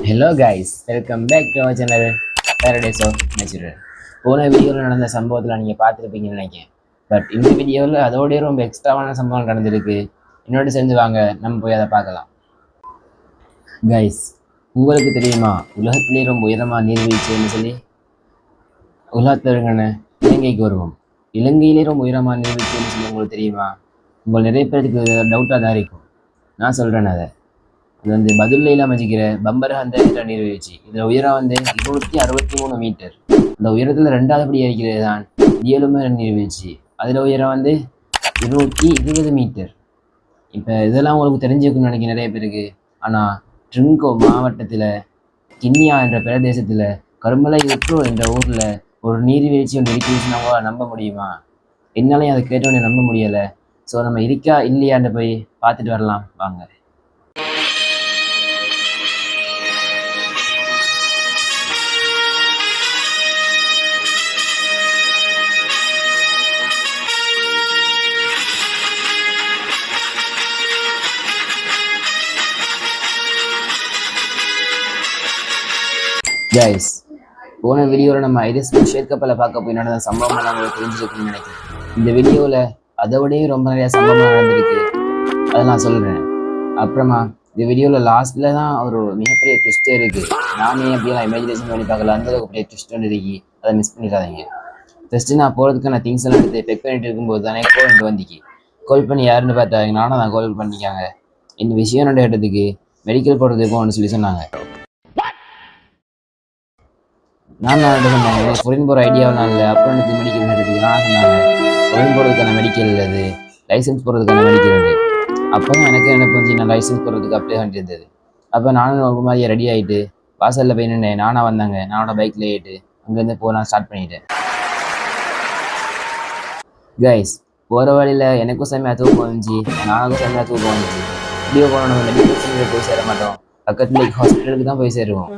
Hello guys, welcome back to our channel paradise of natural. போன வீடியோவில் நடந்த சம்பவத்தில் நீங்கள் பார்த்துருப்பீங்கன்னு நினைக்கிறேன். பட் இந்த வீடியோவில் அதோடய ரொம்ப எக்ஸ்ட்ராவான சம்பவம் நடந்திருக்கு. என்னோட சேர்ந்து வாங்க, நம்ம போய் அதை பார்க்கலாம். கைஸ், உங்களுக்கு தெரியுமா உலகத்திலே ரொம்ப உயரமாக நீர்வீழ்ச்சின்னு சொல்லி? உலகத்தில் இருங்கன்னு இலங்கைக்கு வருவோம். இலங்கையிலே ரொம்ப உயரமாக நீர்வீழ்ச்சின்னு சொல்லி உங்களுக்கு தெரியுமா? உங்களுக்கு நிறைய பேருக்கு டவுட்டாக தான் இருக்கும். நான் சொல்கிறேன் அதை. இது வந்து பதிலையில் அமைச்சிக்கிற பம்பரஹந்த நீர்வீழ்ச்சி. இதில் உயரம் வந்து 263 மீட்டர். அந்த உயரத்தில் ரெண்டாவது படி இருக்கிறது தான் ஏழுமலை நீர்வீழ்ச்சி. அதில் உயரம் வந்து 220 மீட்டர். இப்போ இதெல்லாம் உங்களுக்கு தெரிஞ்சுக்கணும்னு நினைக்க நிறைய பேருக்கு. ஆனால் ட்ரிங்கோ மாவட்டத்தில் கிண்ணியா என்ற பிரதேசத்தில் கருமலை உற்றோ என்ற ஊரில் ஒரு நீர்வீழ்ச்சி ஒன்று இருக்குதுன்னு நம்மளால் நம்ப முடியுமா? என்னாலையும் அதை கேட்டோன்னே நம்ப முடியலை. ஸோ நம்ம இருக்கா இல்லையான்னு போய் பார்த்துட்டு வரலாம் வாங்க. கைஸ், போன வீடியோவில் நம்ம ஐரிஸ் ஷேர்கப்பலை பார்க்க போய் நடந்த சம்பவம் உங்களுக்கு தெரிஞ்சிருக்குன்னு நினைக்கிறேன். இந்த வீடியோவில் அதை விடையும் ரொம்ப நிறையா சம்பவம் நடந்திருக்கு. அதை நான் சொல்கிறேன். அப்புறமா இந்த வீடியோவில் லாஸ்ட்டில் தான் ஒரு மிகப்பெரிய ட்விஸ்டே இருக்குது. நானே அப்படியெல்லாம் இமேஜினேஷன் பண்ணி பார்க்கல, அந்தளவுக்கு பெரிய ட்விஸ்ட் ஒன்று இருக்கு. அதை மிஸ் பண்ணிடாதீங்க. ஃபஸ்ட்டு நான் போகிறதுக்கு நான் திங்ஸ் எல்லாம் எடுத்து பெக் பண்ணிட்டு இருக்கும்போது தானே கோல் வந்துக்கு. கால் பண்ணி யாருன்னு பார்த்தாங்க, நானும் தான் கால் பண்ணிக்காங்க. இந்த விஷயம் என்னோட இடத்துக்கு மெடிக்கல் போடுறதுக்கு ஒன்று சொல்லி சொன்னாங்க. நான் சொன்னேன் ஃபொரின் போகிற ஐடியாவெலாம் இல்லை. அப்புறம் எனக்கு மெடிக்கல் எடுத்துக்கு நான் சொன்னாங்க ஃபொரின் போகிறதுக்கான மெடிக்கல் இல்லை, லைசன்ஸ் போடுறதுக்கான மெடிக்கல் இல்லை. அப்போ தான் எனக்கு வந்து நான் லைசன்ஸ் போடுறதுக்கு அப்ளை பண்ணியிருந்தது. அப்போ நானும் ஒரு மாதிரி ரெடி ஆகிட்டு வாசலில் போய் நின்றேன். நானாக வந்தாங்க, நானோட பைக்கில் ஏறிட்டு அங்கேருந்து போக ஸ்டார்ட் பண்ணிட்டேன். கைஸ், போகிற வழியில் எனக்கும் செம்மையாக தூக்கம் வந்துச்சு, நானும் செம்மையாக தூக்கம் வந்துச்சு. இப்படியோ போனால் நம்ம மெடிக்கல் சென்டரில் போய் சேர மாட்டோம், பக்கத்துல ஹாஸ்பிட்டலுக்கு தான் போய் சேருவோம்.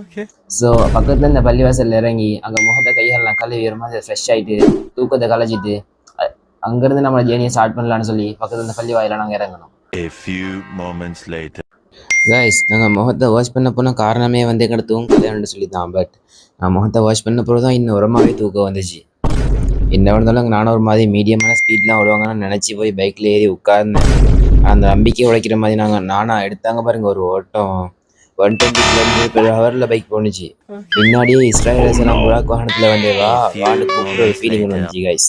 ஸோ பக்கத்துல இந்த பள்ளிவாசலில் இறங்கி அங்கே முகத்தை கையெல்லாம் கழுவி ஒரு மாதிரி ஃப்ரெஷ் ஆகிட்டு தூக்கத்தை கலைச்சிட்டு அங்கேருந்து நம்மளை ஜேர்னியை ஸ்டார்ட் பண்ணலான்னு சொல்லி பக்கத்தில் இந்த பள்ளி வாயில நாங்கள் இறங்கணும். கைஸ், நாங்கள் முகத்தை வாஷ் பண்ண போனால் காரணமே வந்து எங்கள்கிட்ட தூங்க கல்யாணம்னு சொல்லி தான். பட் நான் முகத்தை வாஷ் பண்ண போகிறது தான் இன்னும் உரமாகவே தூக்கம் வந்துச்சு. என்ன இருந்தாலும் நானும் ஒரு மாதிரி மீடியமான ஸ்பீட்லாம் விடுவாங்கன்னு நினச்சி போய் பைக்கில் ஏறி உட்கார்ந்தேன். அந்த நம்பிக்கை உழைக்கிற மாதிரி நானாக எடுத்தாங்க பாருங்க ஒரு ஓட்டம். 120 km/h பைக் போணுச்சு. பின்னாடியே இஸ்ராயல்ஸ் எல்லாம் புறாக் வாகனத்தில் வந்து வான்னு கூப்பிட்டு ஒரு ஃபீலிங் ஒன்று வந்துச்சு. கைஸ்,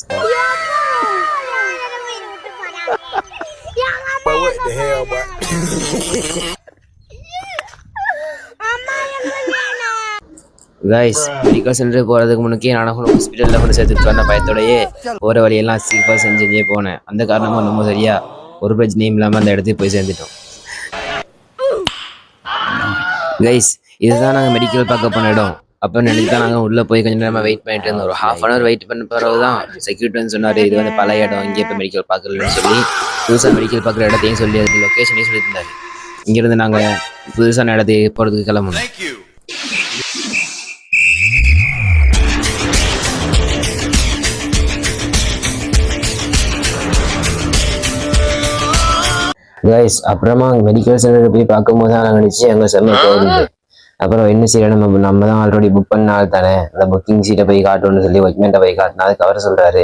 கைஸ் மெடிக்கல் சென்டருக்கு போகிறதுக்கு முன்னே நானும் ஹாஸ்பிட்டலில் கொண்டு சேர்த்துட்டு வந்த பயத்தோடையே போகிற வழியெல்லாம் சீப்பாக செஞ்சே போனேன். அந்த காரணமாக ரொம்ப சரியா ஒரு பிரச்சனையும் இல்லாமல் அந்த இடத்துக்கு போய் சேர்ந்துட்டோம். கைஸ், இதுதான் நாங்கள் மெடிக்கல் பார்க்க போன இடம். அப்போ நினைச்சு தான் நாங்கள் உள்ளே போய் கொஞ்சம் நேரமாக வெயிட் பண்ணிட்டு இருந்தோம். ஒரு ½ hour வெயிட் பண்ண பிறகு தான் செக்யூரிட்டி வந்து சொன்னார், இது வந்து பழைய இடம், இங்கே இப்போ மெடிக்கல் பார்க்கலன்னு சொல்லி புதுசாக மெடிக்கல் பார்க்குற இடத்தையும் சொல்லி அதுக்கு லொக்கேஷனையும் சொல்லியிருந்தாரு. இங்கேருந்து நாங்கள் புதுசான இடத்துக்கு போகிறதுக்கு கிளம்பணும். கைஸ், அப்புறமா மெடிக்கல் சென்டருக்கு போய் பார்க்கும்போது தான் நாங்கள் நினச்சி அங்கே செம்ம போகுது. அப்புறம் என்ன செய்யணும், நம்ம தான் ஆல்ரெடி புக் பண்ண ஆள் தானே, அந்த புக்கிங் சீட்டை போய் காட்டணும்னு சொல்லி வாட்ச்மேன்ட்ட போய் காட்டினா அதுக்கு அவர் சொல்கிறாரு,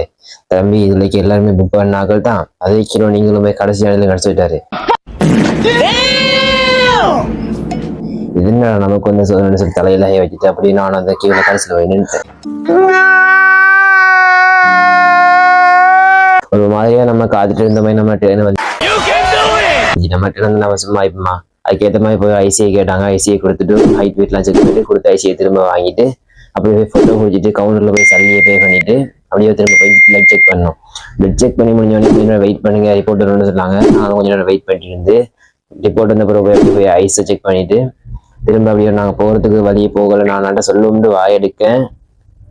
தம்பி இதுலைக்கு எல்லாருமே புக் பண்ண ஆக்கள் தான், அதை வைக்கிறோம், நீங்களும் போய் கடைசி இடத்துல கிடச்சி விட்டாரு. இதுன்னு நமக்கு வந்து சொல்லி தலையில வச்சுட்டு அப்படி நான் அந்த கீழே கடைசியில் போய் நின்றுட்டேன். ஒரு மாதிரியா நம்ம காத்துட்டு இருந்த மாதிரி நம்ம ட்ரெயின் வந்து நம்ம ட்ரெயின் நம்ம சும்மா இப்பமா அதுக்கேற்ற மாதிரி போய் ஐசிஐ கேட்டாங்க. ஐசிஐ கொடுத்துட்டு ஹைட் வெயிட்லாம் செக் பண்ணிட்டு கொடுத்து ஐசிஐ திரும்ப வாங்கிட்டு அப்படியே போய் ஃபோட்டோ பிடிச்சிட்டு கவுண்டரில் போய் சல்லியை பே பண்ணிட்டு அப்படியே திரும்ப போய் பிளட் செக் பண்ணோம். பிளட் செக் பண்ணி முடிஞ்சோடனே கொஞ்சம் நேரம் வெயிட் பண்ணுங்க, ரிப்போர்ட் வரும்னு சொன்னாங்க. நானும் கொஞ்சம் நேரம் வெயிட் பண்ணிட்டு இருந்து ரிப்போர்ட் வந்த பிறகு அப்படி போய் ஐஸை செக் பண்ணிட்டு திரும்ப அப்படியே நாங்கள் போகிறதுக்கு வழியே போகலை. நான் சொல்லும்னு வாயெடுக்கேன்.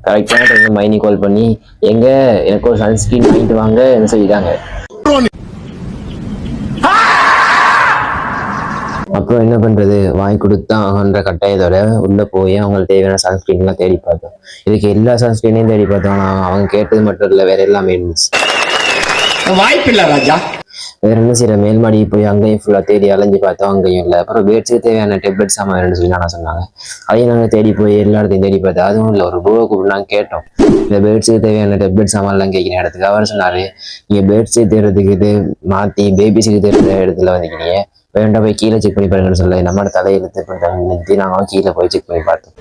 கரெக்டான டைம் மைனி கால் பண்ணி எங்கே எனக்கு ஒரு சன்ஸ்கிரீன் வாங்கிட்டு வாங்கன்னு சொல்லிட்டாங்க. அப்புறம் என்ன பண்ணுறது, வாங்கி கொடுத்தாங்கன்ற கட்டாயத்தோட உள்ளே போய் அவங்களுக்கு தேவையான சன்ஸ்கிரீன்லாம் தேடி பார்த்தோம். இதுக்கு எல்லா சன்ஸ்கிரீனையும் தேடி பார்த்தோம். அவங்க கேட்டது மட்டும் இல்லை, வேற எல்லாமே இருந்துச்சு. வாய்ப்பில்லை ராஜா. வேற என்ன செய்யற, மேல் மாடி போய் அங்கேயும் ஃபுல்லாக தேடி அலைஞ்சு பார்த்தோம், அங்கேயும் இல்லை. அப்புறம் பேட்ஸுக்கு தேவையான டெப்லெட் சாமான் சொல்லி நான் சொன்னாங்க. அதையும் நாங்கள் தேடி போய் எல்லா இடத்தையும் தேடி பார்த்தோம். அதுவும் இல்லை, ஒரு ப்ரோவை கூப்பிட்டு நாங்கள் கேட்டோம், இந்த பேட்ஸுக்கு தேவையான டெப்லெட் சாமான்லாம் கேட்கிற இடத்துக்கு. அவர் சொன்னார், நீங்கள் பேட்ஸுக்கு தேடுறதுக்கு இது மாற்றி பேபிஸுக்கு தேடுற இடத்துல வந்துக்கிறீங்க, வேண்டாம் போய் கீழே செக் பண்ணி பாருங்கன்னு சொல்ல நம்மளோட தலையெழுத்து பண்ணிட்டு நாங்களும் கீழே போய் செக் பண்ணி பார்த்தோம்.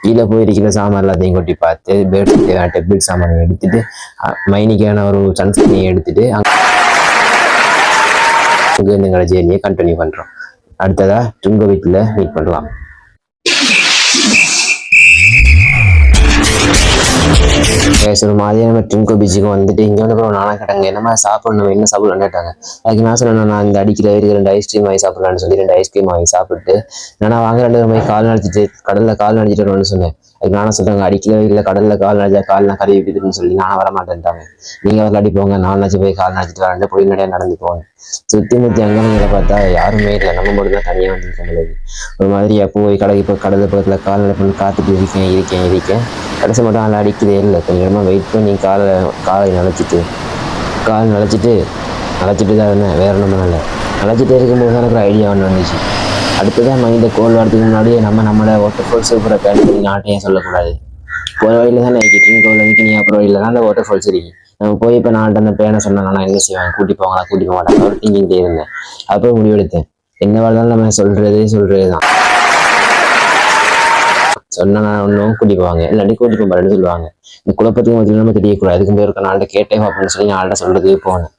கீழே போயிருக்கிற சாமான் எல்லாத்தையும் கொட்டி பார்த்து பேட்ஸுக்கு தேவையான டெப்லெட் சாமானை எடுத்துட்டு மைனிக்கான ஒரு சன்ஸ்கிரீனை எடுத்துட்டு அங்கே எங்களோட ஜேர்னியை கண்டினியூ பண்ணுறோம். அடுத்ததா ட்ரிங்கோ வீட்டில் மீட் பண்ணலாம். ஒரு மாதிரியாக நம்ம ட்ரிங்கோ பீச்சுக்கு வந்துட்டு இங்கே வந்து அப்புறம் நானா கேட்டாங்க, என்னமா சாப்பிடணும், என்ன சாப்பிடணும்னு கேட்டாங்க. அதுக்கு நான் சொன்னேன், நான் இந்த அடிக்கிற 2 ஐஸ்கிரீம் வாங்கி சாப்பிட்லான்னு சொல்லி 2 ஐஸ்கிரீம் வாங்கி சாப்பிட்டு நான் வாங்க 2 மாதிரி கால் நடிச்சிட்டு கடலில் கால் நடிச்சிட்டு வரணும்னு சொன்னேன். அதுக்கு நானும் சொல்கிறாங்க, அடிக்கல இல்லை கடலில் கால் நடிச்சா கால்லாம் கழுவி விட்டுதுன்னு சொல்லி நானும் வர மாட்டேன்ட்டாங்க. நீங்கள் விளையாடி போங்க, நான் நச்சு போய் கால் நடிச்சிட்டு வரேன், பொடி நடையாக நடந்து போங்க. சுற்றி முற்றி அங்கே பார்த்தா யாருமே இல்லை, நம்ம மட்டும் தான் தனியாக வந்து இருக்க முடியாது. ஒரு மாதிரி போய் கடைக்கு போய் கடல் பக்கத்தில் கால் நடை பண்ணி காத்துட்டு இருக்கேன். கடைசி மட்டும் அதில் அடிக்கிறதே இல்லை. கொஞ்சம் நேரமாக வெயிட் பண்ணி காலை நனைச்சிட்டு தான் இருந்தேன். வேற ஒன்றும் இல்லை, நனைச்சிட்டே இருக்கும்போது தான் எனக்கு ஒரு ஐடியா ஒன்று வந்துச்சு. அடுத்ததான் இந்த கோல் வரதுக்கு முன்னாடியே நம்மளோட வாட்டர் ஃபால்ஸ் சூப்பராக பிளான் பண்ணி நாட்டையும் சொல்லக்கூடாது. போகிற வழியில் தான் நான் ட்ரிங்கோவில் இருக்கு, நீ அப்புறம் வழியில் தான் அந்த வாட்டர் ஃபால்ஸ் இருக்கு. நம்ம போய் இப்போ நான் அந்த பேனை சொன்னேன், நான் என்ன செய்வேன், கூட்டி போக மாட்டேன் அவர் திங்கிட்டே இருந்தேன். அப்புறம் முடிவெடுத்தேன், என்ன வாழ்ந்தாலும் நம்ம சொல்றது தான். சொன்னா நான் ஒன்றும் கூட்டி போவாங்க, இல்லாட்டி கூட்டி போவாருன்னு சொல்லுவாங்க. இந்த குழப்பத்துக்கு முதல்ல நம்ம தெரியக்கூடாது. அதுக்கு போய் இருக்க நாள்கிட்ட கேட்டேன் அப்படின்னு சொல்லி நான் ஆள்கிட்ட சொல்றதுக்கு போனேன்.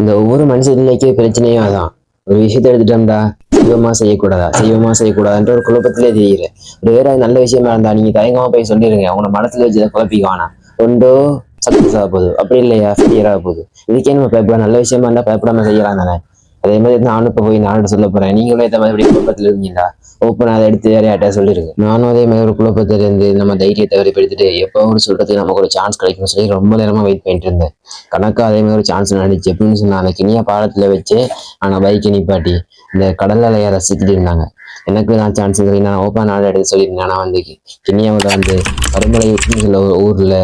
இந்த ஒவ்வொரு மனுஷனுக்கே பிரச்சனையும் அதான், ஒரு விஷயத்த எடுத்துட்டோம்டா செய்வமா செய்யக்கூடாதுன்ற ஒரு குழப்பத்திலே தெரியுது. ஒரு வேற நல்ல விஷயமா இருந்தா நீங்க தயங்கமா போய் சொல்லிடுங்க, உங்க மனசுல வச்சு குழப்பிக்க வேணாம். ஒன்றோ சக்சஸ் ஆக போகுது, அப்படி இல்லையா ஃபெயிலியர் ஆக போகுது. இதுக்கே நம்ம பயப்பட, நல்ல விஷயமா இருந்தா பயப்படாம செய்யலாம் தானே. அதே மாதிரி நானும் இப்போ போய் நான்கிட்ட சொல்ல போறேன், நீங்களே இந்த மாதிரி குழப்பத்தில் இருந்தீங்களா ஓப்பன் அதை எடுத்து வேற யார்ட்டா சொல்லிருக்கு. நானும் அதே மாதிரி ஒரு குழப்பத்தில இருந்து நம்ம தைரியத்தை வெளிப்படுத்திட்டு எப்போ ஒரு சொல்றதுக்கு நமக்கு ஒரு சான்ஸ் கிடைக்கும்னு சொல்லி ரொம்ப நேரமா வெயிட் பண்ணிட்டு இருந்தேன். கணக்கா அதே மாதிரி ஒரு சான்ஸ் நடந்துச்சு. எப்படின்னு சொன்னா, அந்த கினியா பாலத்துல வச்சு ஆனா பைக்கை நிப்பாட்டி இந்த கடல் அலையை ரசிச்சுட்டு இருந்தாங்க. எனக்கு நான் சான்ஸ் நான் ஓப்பன் நாடு எடுத்து சொல்லியிருந்தேன். நான் வந்து கினியாவோட வந்து கருமலை சொல்ல ஒரு ஊர்ல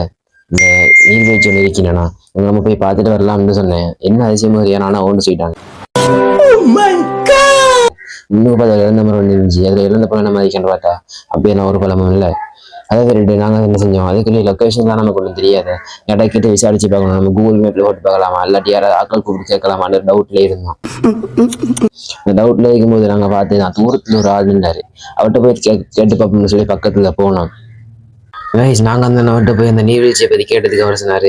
இந்த நீர்வீழ்ச்சி ஒன்று இருக்கினா நம்ம போய் பார்த்துட்டு வரலாம்னு சொன்னேன். என்ன அதிசயமா ஏன்னா ஒன்று சொல்லிட்டாங்க. இன்னும் அதில் இழந்த மரம் இருந்துச்சு. அதில் இழந்த பழம் நம்ம அதிகம் பார்த்தா அப்படியே நான் ஒரு பழமும் இல்லை. அதை சொல்லிட்டு நாங்கள் என்ன செஞ்சோம், அதுக்குள்ளே லொக்கேஷன் தான் நமக்கு ஒன்றும் தெரியாது. இடக்கிட்ட விசாரிச்சு பார்க்கணும், நம்ம கூகுள் மேப்ல போட்டு பார்க்கலாமா, இல்லாட்டி யாராவது ஆக்கள் கூப்பிட்டு கேட்கலாமான்னு டவுட்ல இருந்தோம். அந்த டவுட்ல இருக்கும்போது நாங்கள் பார்த்து நான் தூரத்தில் ஒரு ஆள் நின்றாரு. அவர்கிட்ட போய் கேட்டு பார்ப்போம்னு சொல்லி பக்கத்தில் போனோம். நாங்கள் அந்த அவர்கிட்ட போய் அந்த நீர்வீழ்ச்சியை பற்றி கேட்டதுக்கு அவர் சொன்னார்,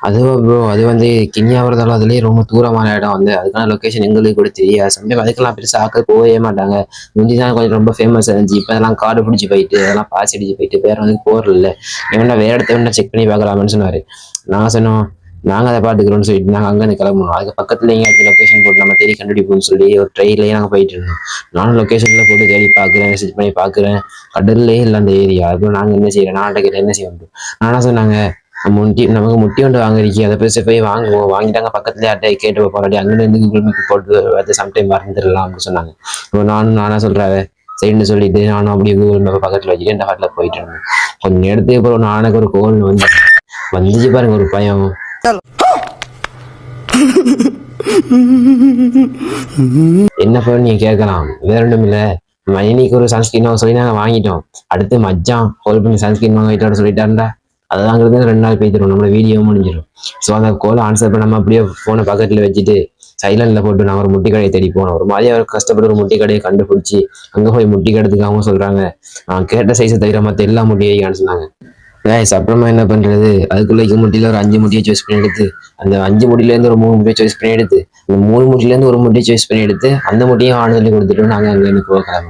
அதுவும் ப்ரோ அது வந்து கினியாவரதாலும் அதுலேயே ரொம்ப தூரமான இடம் வந்து அதுக்கான லொக்கேஷன் எங்களுக்கு கூட தெரியாது. சம்டைம் அதுக்கெல்லாம் பெருசாக ஆக்கள் போகவே மாட்டாங்க. முந்தி தான் கொஞ்சம் ரொம்ப ஃபேமஸ் இருந்துச்சு. இப்போ அதெல்லாம் காடு பிடிச்சி போயிட்டு அதெல்லாம் பாசி அடிச்சு போயிட்டு வேற வந்து போகிறதில்ல. வேணா வேற இடத்த வேணா செக் பண்ணி பார்க்கலாம்னு சொன்னார். நாங்கள் சொன்னோம், நாங்கள் அதை பார்த்துக்கிறோம்னு சொல்லிட்டு நாங்கள் அங்கேருந்து கிளம்பணும். அதுக்கு பக்கத்துல எங்கேயாச்சும் லொக்கேஷன் போட்டு நம்ம தேடி கண்டுபிடிப்போம்னு சொல்லி ஒரு ட்ரெயின்லேயே நாங்கள் போயிட்டு இருந்தோம். நானும் லொக்கேஷனில் போட்டு தேடி பார்க்குறேன், மெசேஜ் பண்ணி பார்க்குறேன், கடல்லே இல்லை அந்த ஏரியா. அதுக்கப்புறம் நாங்கள் என்ன செய்யறோம், நான் கேட்க என்ன செய்ய முடியும். நானா சொன்னாங்க, நமக்கு முட்டி ஒன்று வாங்கிருக்கீங்க, அதை பேச போய் வாங்குவோம், வாங்கிட்டாங்க பக்கத்துலேயே அட்டை கேட்டு போராடி அங்கேருந்து கூகுள் மேப் போட்டு அதை சம்டைம் மறந்துடலாம் அப்படின்னு சொன்னாங்க. இப்போ நானா சொல்கிறாங்க சரின்னு சொல்லிட்டு நானும் அப்படியே கூகுள் மேப்பை பக்கத்தில் வச்சுட்டு இந்த ஹாட்டில் போயிட்டு இருந்தேன். கொஞ்சம் இடத்துக்கு அப்புறம் நானுக்கு ஒரு கோல் வந்துச்சு பாருங்க, ஒரு பயம். என்ன பண்ணு நீங்க கேட்கலாம், வேற ஒன்றும் இல்லை. மைனிக்கு ஒரு சன்ஸ்கிரீன் வாங்க சொல்லி நாங்கள் வாங்கிட்டோம். அடுத்து மச்சான் கோல் பண்ணி சன்ஸ்கிரீன் வாங்கிட்டோட சொல்லிட்டாருண்டா. அதை வாங்குறது 2 நாள் போய்த்துரும், நம்மளோட வீடியோ முடிஞ்சிடும். ஸோ அந்த கோலை ஆன்சர் பண்ண நம்ம அப்படியே ஃபோனை பக்கத்தில் வச்சுட்டு சைலண்ட்ல போட்டு நான் ஒரு முட்டி கடையை தேடி போனோம். ஒரு மாதிரி அவர் கஷ்டப்பட்டு ஒரு முட்டி கடையை கண்டுபிடிச்சி அங்கே போய் முட்டி கடைக்கு அவங்க சொல்றாங்க, நான் கேட்ட சைஸை தவிர மற்ற எல்லா முட்டியையும் சொன்னாங்க. அப்புறமா என்ன பண்றது, அதுக்குள்ள முட்டியில ஒரு 5 முட்டியை சாய்ஸ் பண்ணி எடுத்து அந்த 5 முட்டிலேருந்து ஒரு 3 முட்டியை சாய்ஸ் பண்ணி எடுத்து அந்த 3 முட்டிலேருந்து ஒரு முட்டியை சாய்ஸ் பண்ணி எடுத்து அந்த முட்டியும் ஆண் சொல்லி கொடுத்துட்டு நாங்கள் அங்கே போகலாம்.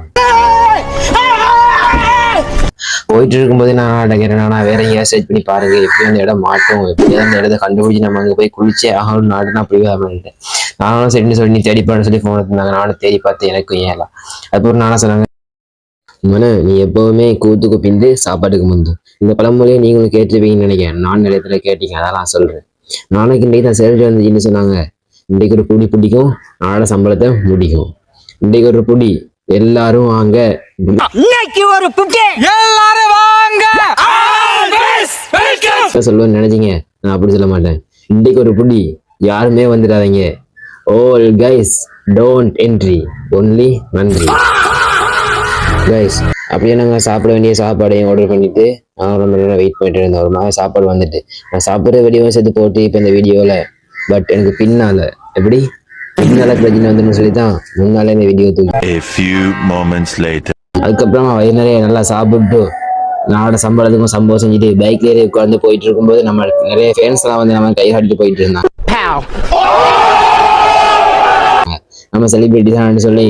போயிட்டு இருக்கும்போது நான் கேட்கிறேன், நான் வேற எங்கேயா சர்ச் பண்ணி பாருங்க, எப்படி அந்த இடம் மாட்டோம், எப்படியாவது அந்த இடத்த கண்டுபிடிச்சி நம்ம அங்கே போய் குளிச்சே ஆகணும் நாடுனா அப்படியே அப்படின்ட்டேன். நானும் சரின்னு சொல்லி நீ தேடிப்பான்னு சொல்லி ஃபோன் எடுத்தாங்க. நானும் தேடி பார்த்து எனக்கும் ஏலாம். அதுக்கப்புறம் நானும் சொன்னாங்க, நீ எப்பவுமே கூத்துக்கு பிந்து சாப்பாட்டுக்கு முந்து, இந்த பழமொழியை நீங்களும் கேட்டுருப்பீங்கன்னு நினைக்கிறேன். நான் நிலையத்துல கேட்டீங்க, அதான் நான் சொல்றேன். நாளைக்கு இன்றைக்கு தான் சேலரி வந்துச்சுன்னு சொன்னாங்க. இன்றைக்கு ஒரு புடி பிடிக்கும், நாளை சம்பளத்தை முடிக்கும். இன்றைக்கு ஒரு புடி எல்லாரும் வாங்க, சொல்லுவேன்னு நினைச்சீங்க, நான் அப்படி சொல்ல மாட்டேன். இன்றைக்கு ஒரு புடி யாருமே வந்துடாதீங்க. All guys don't entry, only நன்றி கைஸ். அப்படியே நாங்கள் சாப்பிட வேண்டிய சாப்பாடையும் ஆர்டர் பண்ணிட்டு நான் ரொம்ப நேரம் வெயிட் பண்ணிட்டு இருந்தேன். ஒரு மாதிரி சாப்பாடு வந்துட்டு நான் சாப்பிட்ற வீடியோவும் சேர்த்து போட்டு இப்போ இந்த வீடியோவில் பட் எனக்கு பின்னால எப்படி பின்னால பிரச்சனை வந்துன்னு சொல்லி தான் முன்னாலே இந்த வீடியோ தூக்கி. அதுக்கப்புறமா வயிறு நிறைய நல்லா சாப்பிட்டு நானோட சம்பளத்துக்கும் சம்பவம் செஞ்சுட்டு பைக்ல ஏறி உட்காந்து போயிட்டு இருக்கும்போது நம்ம நிறைய ஃபேன்ஸ் எல்லாம் வந்து நம்ம கை காட்டிட்டு போயிட்டு இருந்தாங்க. நம்ம செலிபிரிட்டி தான் சொல்லி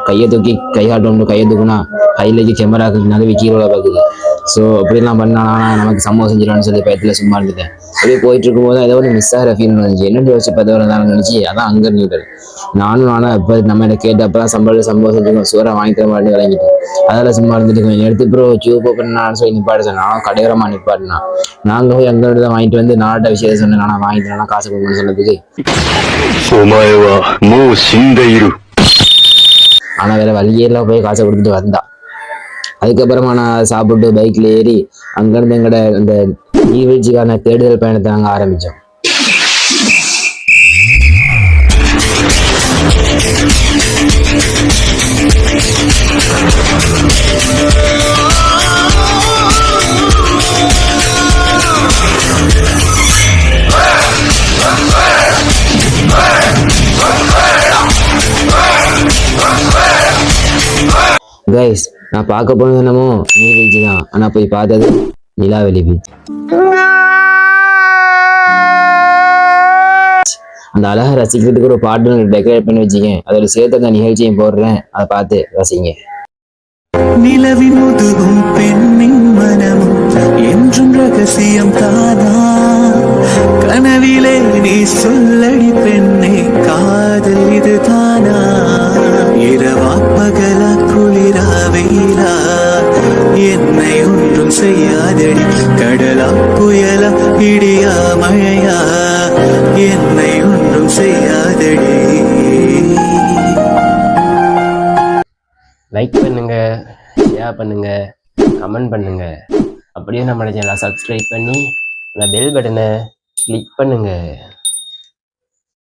கையை தூக்கி கை காட்டணும், கையை தூக்குனா கையில கேமராக்கு நகவி கீழே பார்க்குது. ஸோ அப்படிலாம் பண்ணா நமக்கு சம்பவம் செஞ்சிடலாம்னு சொல்லி பயத்தில் சும்மா இருந்துட்டேன். அப்படியே போயிட்டு இருக்கும்போது ஏதோ ஒரு மிஸ் ஆகிற ஃபீல் இருந்துச்சு. என்னென்னு யோசிச்சு பார்த்தவரை நினைச்சு அதான் அங்கே இருந்துட்டாரு. நானும் இப்போ நம்ம என்ன கேட்டப்பெல்லாம் சம்பவம் செஞ்சுக்கோம் சூறாக வாங்கி தர மாதிரி விளங்கிட்டு அதெல்லாம் சும்மா இருந்துட்டு கொஞ்சம் எடுத்து ப்ரோ டியூப் பண்ணான்னு சொல்லி நிப்பாட்டு நான் கடையோரமாக நிப்பாட்டினா நாங்கள் போய் அங்கே தான் வாங்கிட்டு வந்து நாட்ட விஷயத்த சொன்னேன். நான் வாங்கி தரேன்னா காசு கொடுக்கணும்னு சொன்னதுக்கு ஆனா வேற வழியெல்லாம் போய் காசை கொடுத்துட்டு வந்தா. அதுக்கப்புறமா நான் சாப்பிட்டு பைக்ல ஏறி அங்கிருந்து எங்கட அந்த நீர்வீழ்ச்சிக்கான தேடுதல் பயணத்தை நாங்கள் ஆரம்பிச்சோம். கைஸ் நான் பார்க்க போனது என்னமோ நீர்வீழ்ச்சி தான், ஆனா போய் பார்த்தது நிலாவெளி பீச். அந்த அழகை ரசிக்கிறதுக்கு ஒரு பாட்டு டெக்கரேட் பண்ணி வச்சுக்கேன். அதில் சேர்த்து அந்த நிகழ்ச்சியும் போடுறேன், அதை பார்த்து ரசிங்க. நிலவின் முதுகும் பெண்ணின் மனமும் என்றும் ரகசியம் தானா, கனவிலே நீ சொல்லடி பெண்ணே காதல் இது தானா, இரவா பகலா குளிரா வெயிலா என்னை ஒன்றும் செய்யாதடி, கடலா புயலா இடியா மழையா என்னை ஒன்றும் செய்யாதடி. லைக் பண்ணுங்க, ஷேர் பண்ணுங்க, கமெண்ட் பண்ணுங்க. அப்படியே நம்ம சேனலை சப்ஸ்கிரைப் பண்ணி அந்த பெல் பட்டனை கிளிக் பண்ணுங்க.